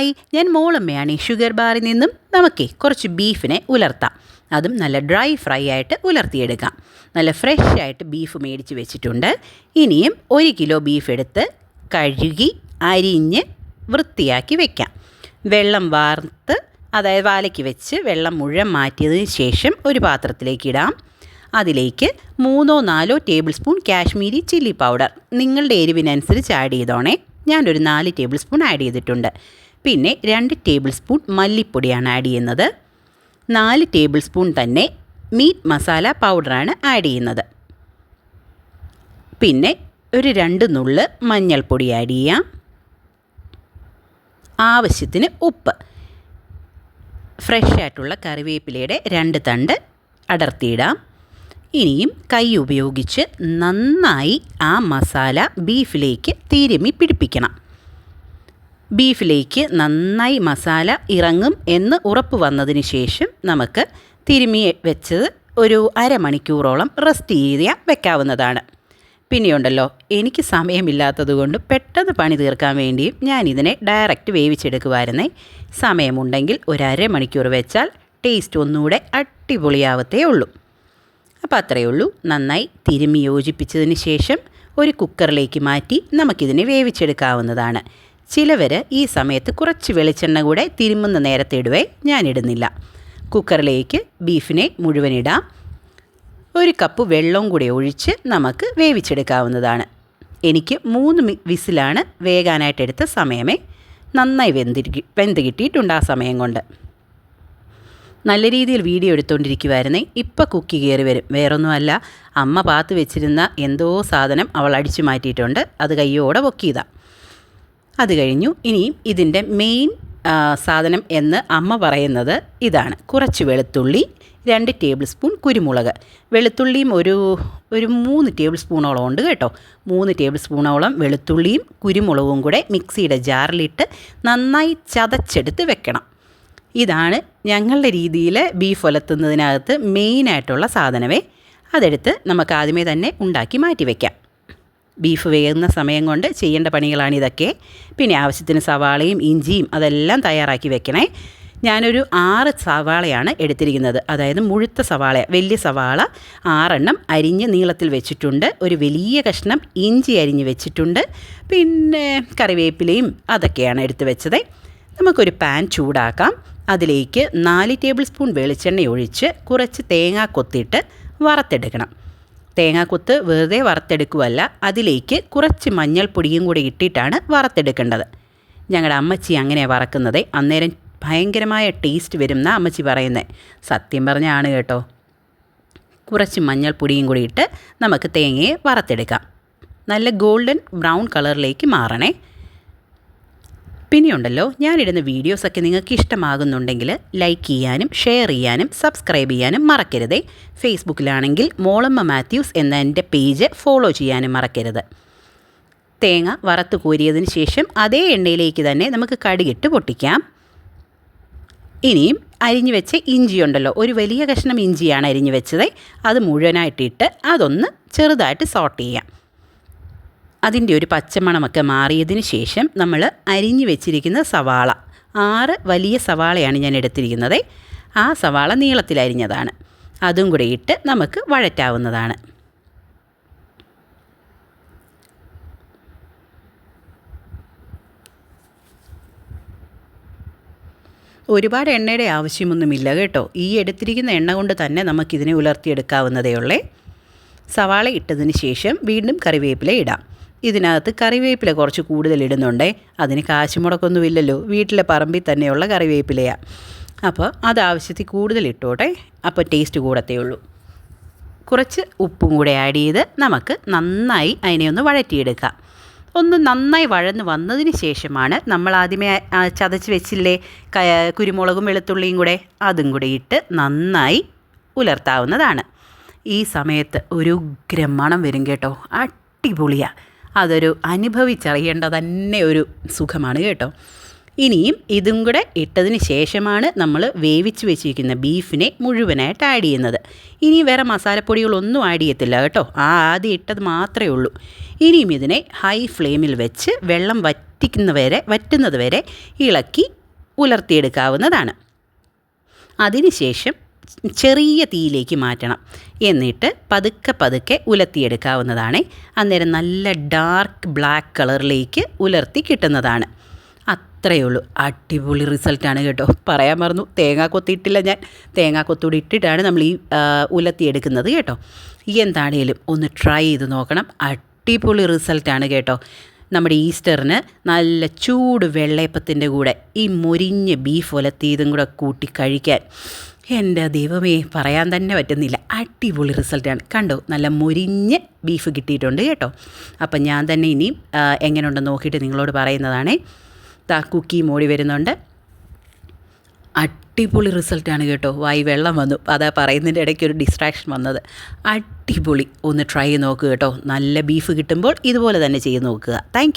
Hi, ഞാൻ മോളമ്മയാണ്. ഈ sugar ബാറിൽ നിന്നും നമുക്കേ കുറച്ച് ബീഫിനെ ഉലർത്താം. അതും നല്ല ഡ്രൈ ഫ്രൈ ആയിട്ട് ഉലർത്തിയെടുക്കാം. നല്ല ഫ്രഷ് ആയിട്ട് ബീഫ് മേടിച്ച് വെച്ചിട്ടുണ്ട്. ഇനിയും 1 കിലോ ബീഫ് എടുത്ത് കഴുകി അരിഞ്ഞ് വൃത്തിയാക്കി വെക്കാം. വെള്ളം വാർത്ത്, അതായത് വാലയ്ക്ക് വെച്ച് വെള്ളം മുഴുവൻ മാറ്റിയതിന് ശേഷം ഒരു പാത്രത്തിലേക്ക് ഇടാം. അതിലേക്ക് 3-4 table spoon Kashmiri chilli powder നിങ്ങളുടെ എരിവിനനുസരിച്ച് ആഡ് ചെയ്തോണേ. ഞാനൊരു 4 ടേബിൾ സ്പൂൺ ആഡ് ചെയ്തിട്ടുണ്ട്. പിന്നെ 2 ടേബിൾ സ്പൂൺ മല്ലിപ്പൊടിയാണ് ആഡ് ചെയ്യുന്നത്. 4 ടേബിൾ സ്പൂൺ തന്നെ മീറ്റ് മസാല പൗഡറാണ് ആഡ് ചെയ്യുന്നത്. പിന്നെ ഒരു 2 നുള്ള് മഞ്ഞൾപ്പൊടി ആഡ് ചെയ്യാം. ആവശ്യത്തിന് ഉപ്പ്. ഫ്രഷ് ആയിട്ടുള്ള കറിവേപ്പിലയുടെ 2 തണ്ട് അടർത്തിയിടാം. ഇനിയും കൈ ഉപയോഗിച്ച് നന്നായി ആ മസാല ബീഫിലേക്ക് തിരുമ്മി പിടിപ്പിക്കണം. ബീഫിലേക്ക് നന്നായി മസാല ഇറങ്ങും എന്ന് ഉറപ്പ് വന്നതിന് ശേഷം നമുക്ക് തിരുമ്മി വെച്ചത് ഒരു അരമണിക്കൂറോളം റെസ്റ്റ് ചെയ്യാൻ വെക്കാവുന്നതാണ്. പിന്നെയുണ്ടല്ലോ, എനിക്ക് സമയമില്ലാത്തത് കൊണ്ട് പെട്ടെന്ന് പണി തീർക്കാൻ വേണ്ടിയും ഞാനിതിനെ ഡയറക്റ്റ് വേവിച്ചെടുക്കുമായിരുന്നേ. സമയമുണ്ടെങ്കിൽ ഒരു അരമണിക്കൂർ വെച്ചാൽ ടേസ്റ്റ് ഒന്നുകൂടെ അടിപൊളിയാവത്തേ ഉള്ളൂ. അപ്പോൾ അത്രയേ ഉള്ളൂ. നന്നായി തിരുമ്മി യോജിപ്പിച്ചതിന് ശേഷം ഒരു കുക്കറിലേക്ക് മാറ്റി നമുക്കിതിനെ വേവിച്ചെടുക്കാവുന്നതാണ്. ചിലവർ ഈ സമയത്ത് കുറച്ച് വെളിച്ചെണ്ണ കൂടെ തിരുമുന്ന നേരത്തെ ഇടുവേ, ഞാനിടുന്നില്ല. കുക്കറിലേക്ക് ബീഫിനെ മുഴുവനിടാം. 1 കപ്പ് വെള്ളവും കൂടെ ഒഴിച്ച് നമുക്ക് വേവിച്ചെടുക്കാവുന്നതാണ്. എനിക്ക് 3 വിസിലാണ് വേകാനായിട്ട് എടുത്ത സമയമേ. നന്നായി വെന്ത് കിട്ടിയിട്ടുണ്ട് ആ സമയം കൊണ്ട്. നല്ല രീതിയിൽ വീഡിയോ എടുത്തുകൊണ്ടിരിക്കുമായിരുന്നേ. ഇപ്പോൾ കുക്കി കയറി വരും. വേറൊന്നുമല്ല, അമ്മ പാത്ത് വെച്ചിരുന്ന എന്തോ സാധനം അവൾ അടിച്ചു മാറ്റിയിട്ടുണ്ട്. അത് കയ്യോടെ പൊക്കിയതാണ്. അത് കഴിഞ്ഞു. ഇനിയും ഇതിൻ്റെ മെയിൻ സാധനം എന്ന് അമ്മ പറയുന്നത് ഇതാണ്. കുറച്ച് വെളുത്തുള്ളി, 2 ടേബിൾ സ്പൂൺ കുരുമുളക്. വെളുത്തുള്ളിയും ഒരു 3 ടേബിൾ സ്പൂണോളം ഉണ്ട് കേട്ടോ. 3 ടേബിൾ സ്പൂണോളം വെളുത്തുള്ളിയും കുരുമുളകും കൂടെ മിക്സിയുടെ ജാറിലിട്ട് നന്നായി ചതച്ചെടുത്ത് വെക്കണം. ഇതാണ് ഞങ്ങളുടെ രീതിയിൽ ബീഫ് ഉലർത്തുന്നതിനകത്ത് മെയിനായിട്ടുള്ള സാധനമേ. അതെടുത്ത് നമുക്ക് ആദ്യമേ തന്നെ ഉണ്ടാക്കി മാറ്റി വയ്ക്കാം. ബീഫ് വേകുന്ന സമയം കൊണ്ട് ചെയ്യേണ്ട പണികളാണിതൊക്കെ. പിന്നെ ആവശ്യത്തിന് സവാളയും ഇഞ്ചിയും അതെല്ലാം തയ്യാറാക്കി വെക്കണേ. ഞാനൊരു 6 സവാളയാണ് എടുത്തിരിക്കുന്നത്. അതായത് മുഴുത്ത സവാള, വലിയ സവാള 6 എണ്ണം അരിഞ്ഞ് നീളത്തിൽ വെച്ചിട്ടുണ്ട്. ഒരു വലിയ കഷ്ണം ഇഞ്ചി അരിഞ്ഞ് വെച്ചിട്ടുണ്ട്. പിന്നെ കറിവേപ്പിലയും അതൊക്കെയാണ് എടുത്ത് വെച്ചത്. നമുക്കൊരു പാൻ ചൂടാക്കാം. അതിലേക്ക് 4 ടേബിൾ സ്പൂൺ വെളിച്ചെണ്ണ ഒഴിച്ച് കുറച്ച് തേങ്ങ കൊത്തിയിട്ട് വറുത്തെടുക്കണം. തേങ്ങാക്കൊത്ത് വെറുതെ വറുത്തെടുക്കുകയല്ല, അതിലേക്ക് കുറച്ച് മഞ്ഞൾപ്പൊടിയും കൂടി ഇട്ടിട്ടാണ് വറുത്തെടുക്കേണ്ടത്. ഞങ്ങളുടെ അമ്മച്ചി അങ്ങനെയാണ് വറക്കുന്നത്. അന്നേരം ഭയങ്കരമായ ടേസ്റ്റ് വരും എന്നാണ് അമ്മച്ചി പറയുന്നത്. സത്യം പറഞ്ഞാണ് കേട്ടോ. കുറച്ച് മഞ്ഞൾപ്പൊടിയും കൂടി ഇട്ട് നമുക്ക് തേങ്ങയെ വറുത്തെടുക്കാം. നല്ല ഗോൾഡൻ ബ്രൗൺ കളറിലേക്ക് മാറണേ. പിന്നെയുണ്ടല്ലോ, ഞാനിടുന്ന വീഡിയോസൊക്കെ നിങ്ങൾക്ക് ഇഷ്ടമാകുന്നുണ്ടെങ്കിൽ ലൈക്ക് ചെയ്യാനും ഷെയർ ചെയ്യാനും സബ്സ്ക്രൈബ് ചെയ്യാനും മറക്കരുതേ. ഫേസ്ബുക്കിലാണെങ്കിൽ മോളമ്മ മാത്യൂസ് എന്ന എൻ്റെ പേജ് ഫോളോ ചെയ്യാനും മറക്കരുത്. തേങ്ങ വറുത്ത് കോരിയതിന് ശേഷം അതേ എണ്ണയിലേക്ക് തന്നെ നമുക്ക് കടുകിട്ട് പൊട്ടിക്കാം. ഇനിയും അരിഞ്ഞു വെച്ച ഇഞ്ചിയുണ്ടല്ലോ, ഒരു വലിയ കഷ്ണം ഇഞ്ചിയാണ് അരിഞ്ഞു വെച്ചത്. അത് മുഴുവനായിട്ടിട്ട് അതൊന്ന് ചെറുതായിട്ട് സോട്ട് ചെയ്യാം. അതിൻ്റെ ഒരു പച്ചമണമൊക്കെ മാറിയതിന് ശേഷം നമ്മൾ അരിഞ്ഞു വെച്ചിരിക്കുന്ന സവാള, 6 വലിയ സവാളയാണ് ഞാൻ എടുത്തിരിക്കുന്നത്. ആ സവാള നീളത്തിലരിഞ്ഞതാണ്. അതും കൂടെ ഇട്ട് നമുക്ക് വഴറ്റാവുന്നതാണ്. ഒരുപാട് എണ്ണയുടെ ആവശ്യമൊന്നുമില്ല കേട്ടോ. ഈ എടുത്തിരിക്കുന്ന എണ്ണ കൊണ്ട് തന്നെ നമുക്കിതിനെ ഉലർത്തിയെടുക്കാവുന്നതേ ഉള്ളേ. സവാള ഇട്ടതിന് ശേഷം വീണ്ടും കറിവേപ്പില ഇടാം. ഇതിനകത്ത് കറിവേപ്പില കുറച്ച് കൂടുതൽ ഇടുന്നുണ്ടേ. അതിന് കാശ് മുടക്കൊന്നുമില്ലല്ലോ, വീട്ടിലെ പറമ്പിൽ തന്നെയുള്ള കറിവേപ്പിലയാണ്. അപ്പോൾ അത് ആവശ്യത്തിൽ കൂടുതൽ ഇട്ടോട്ടെ, അപ്പോൾ ടേസ്റ്റ് കൂടത്തേ ഉള്ളൂ. കുറച്ച് ഉപ്പും കൂടെ ആഡ് ചെയ്ത് നമുക്ക് നന്നായി അതിനെ ഒന്ന് വഴറ്റിയെടുക്കാം. ഒന്ന് നന്നായി വഴന്ന് വന്നതിന് ശേഷമാണ് നമ്മൾ ആദ്യമേ ചതച്ച് വെച്ചില്ലേ കുരുമുളകും വെളുത്തുള്ളിയും കൂടെ, അതും കൂടെ ഇട്ട് നന്നായി ഉലർത്താവുന്നതാണ്. ഈ സമയത്ത് ഒരു ഉഗ്രം മണം വരും കേട്ടോ. അടിപൊളിയാണ്. അതൊരു അനുഭവിച്ചറിയേണ്ട തന്നെ ഒരു സുഖമാണ് കേട്ടോ. ഇനിയും ഇതും കൂടെ ഇട്ടതിന് ശേഷമാണ് നമ്മൾ വേവിച്ച് വെച്ചിരിക്കുന്ന ബീഫിനെ മുഴുവനായിട്ട് ആഡ് ചെയ്യുന്നത്. ഇനി വേറെ മസാലപ്പൊടികളൊന്നും ആഡ് ചെയ്യത്തില്ല കേട്ടോ. ആദ്യം ഇട്ടത് മാത്രമേ ഉള്ളൂ. ഇനിയും ഇതിനെ ഹൈ ഫ്ലെയിമിൽ വെച്ച് വെള്ളം വറ്റുന്നത് വരെ ഇളക്കി ഉലർത്തിയെടുക്കാവുന്നതാണ്. അതിനുശേഷം ചെറിയ തീയിലേക്ക് മാറ്റണം. എന്നിട്ട് പതുക്കെ ഉലർത്തിയെടുക്കാവുന്നതാണ്. അന്നേരം നല്ല ഡാർക്ക് ബ്ലാക്ക് കളറിലേക്ക് ഉലർത്തി കിട്ടുന്നതാണ്. അത്രയേ ഉള്ളൂ. അടിപൊളി റിസൾട്ടാണ് കേട്ടോ. പറയാൻ മറന്നു, തേങ്ങാക്കൊത്ത് ഇട്ടില്ല ഞാൻ. തേങ്ങാക്കൊത്തൂടി ഇട്ടിട്ടാണ് നമ്മൾ ഈ ഉലർത്തിയെടുക്കുന്നത് കേട്ടോ. എന്താണേലും ഒന്ന് ട്രൈ ചെയ്ത് നോക്കണം. അടിപൊളി റിസൾട്ടാണ് കേട്ടോ. നമ്മുടെ ഈസ്റ്ററിന് നല്ല ചൂട് വെള്ളയപ്പത്തിൻ്റെ കൂടെ ഈ മൊരിഞ്ഞ ബീഫ് ഉലത്തിയതും കൂടെ കൂട്ടി കഴിക്കാൻ എൻ്റെ ദൈവമേ, പറയാൻ തന്നെ പറ്റുന്നില്ല. അടിപൊളി റിസൾട്ടാണ്. കണ്ടോ, നല്ല മൊരിഞ്ഞ ബീഫ് കിട്ടിയിട്ടുണ്ട് കേട്ടോ. അപ്പം ഞാൻ തന്നെ ഇനിയും എങ്ങനെ ഉണ്ടെന്ന് നോക്കിയിട്ട് നിങ്ങളോട് പറയുന്നതാണേ. കുക്കി മോടി വരുന്നുണ്ട്. അടിപൊളി റിസൾട്ടാണ് കേട്ടോ. വായി വെള്ളം വന്നു, അതാ പറയുന്നതിൻ്റെ ഇടയ്ക്ക് ഒരു ഡിസ്ട്രാക്ഷൻ വന്നത്. അടിപൊളി. ഒന്ന് ട്രൈ ചെയ്ത് നോക്കുക കേട്ടോ. നല്ല ബീഫ് കിട്ടുമ്പോൾ ഇതുപോലെ തന്നെ ചെയ്ത് നോക്കുക. താങ്ക്